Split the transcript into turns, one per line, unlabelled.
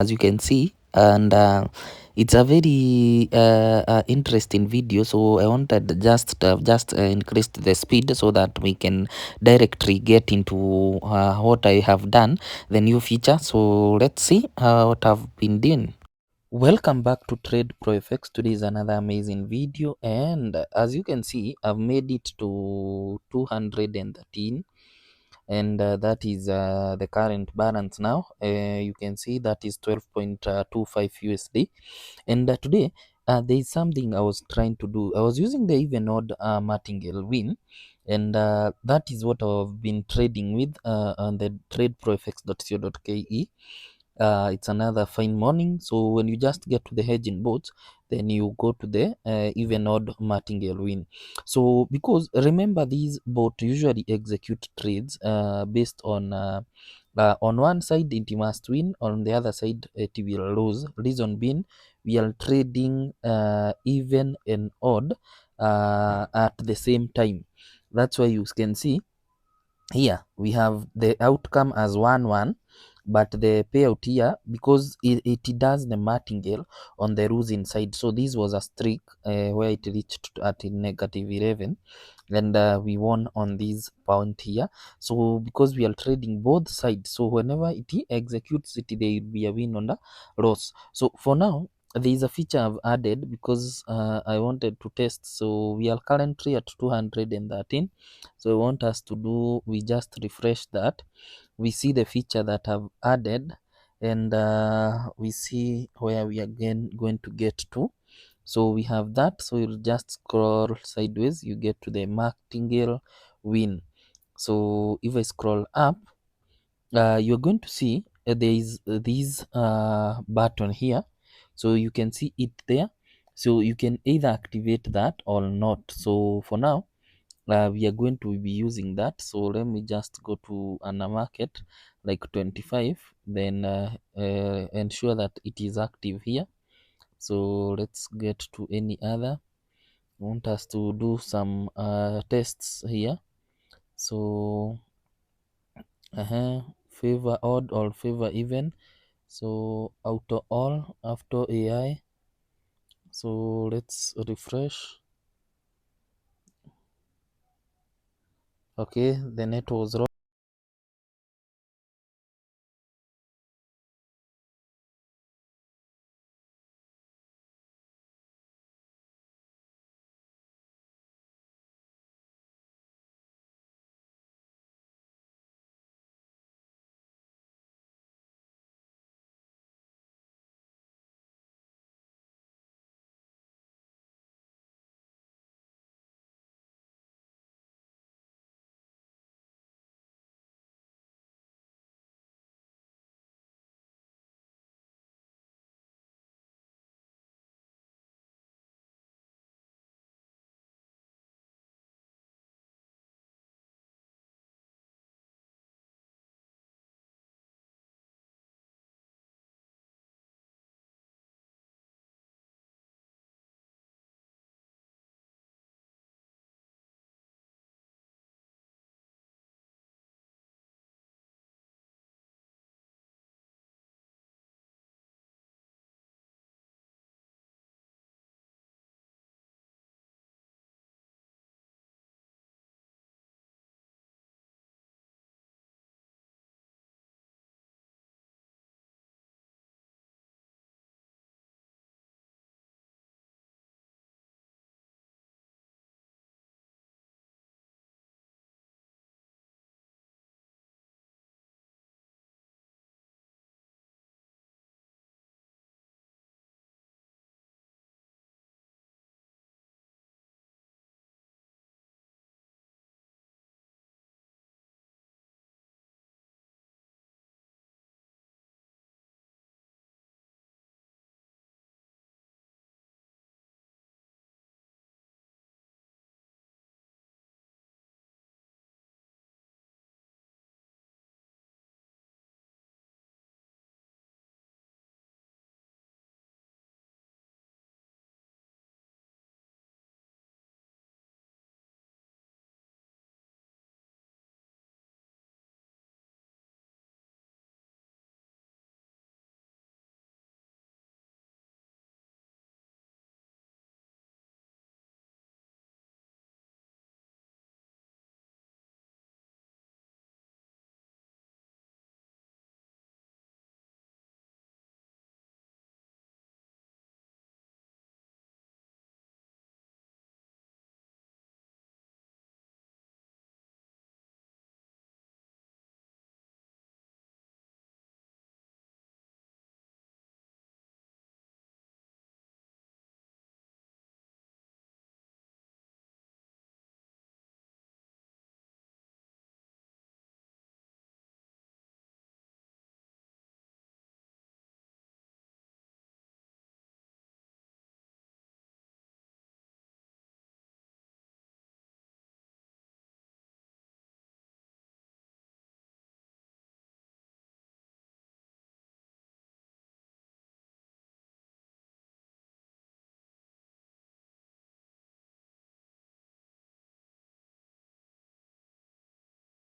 as you can see, and it's a very interesting video, so I wanted just increased the speed so that we can directly get into what I have done, the new feature. So let's see what I've been doing. Welcome back to Trade Pro FX. Today is another amazing video, and as you can see, I've made it to 213, and that is the current balance now. You can see that is 12.25 USD. And today there is something I was trying to do. I was using the even odd martingale win, and that is what I've been trading with on the tradeprofx.co.ke. It's another fine morning. So when you just get to the hedging boards, then you go to the even odd martingale win. So because remember, these bots usually execute trades based on one side it must win, on the other side it will lose. Reason being, we are trading even and odd at the same time. That's why you can see here we have the outcome as 1-1, but the payout here, because it does the martingale on the losing side. So this was a streak where it reached at -11, and we won on this point here. So because we are trading both sides, so whenever it executes it, there will be a win on the loss. So for now, there is a feature I've added because I wanted to test. So we are currently at 213. So I want us to do, we just refresh that, we see the feature that I've added, and we see where we are again going to get to. So we have that. So you'll just scroll sideways, you get to the martingale win. So if I scroll up, you're going to see there is this button here, so you can see it there. So you can either activate that or not. So for now, we are going to be using that. So let me just go to an market like 25, then ensure that it is active here. So let's get to any other. I want us to do some tests here. So favor odd or favor even. So auto all after AI. So let's refresh. Okay, the net was wrong.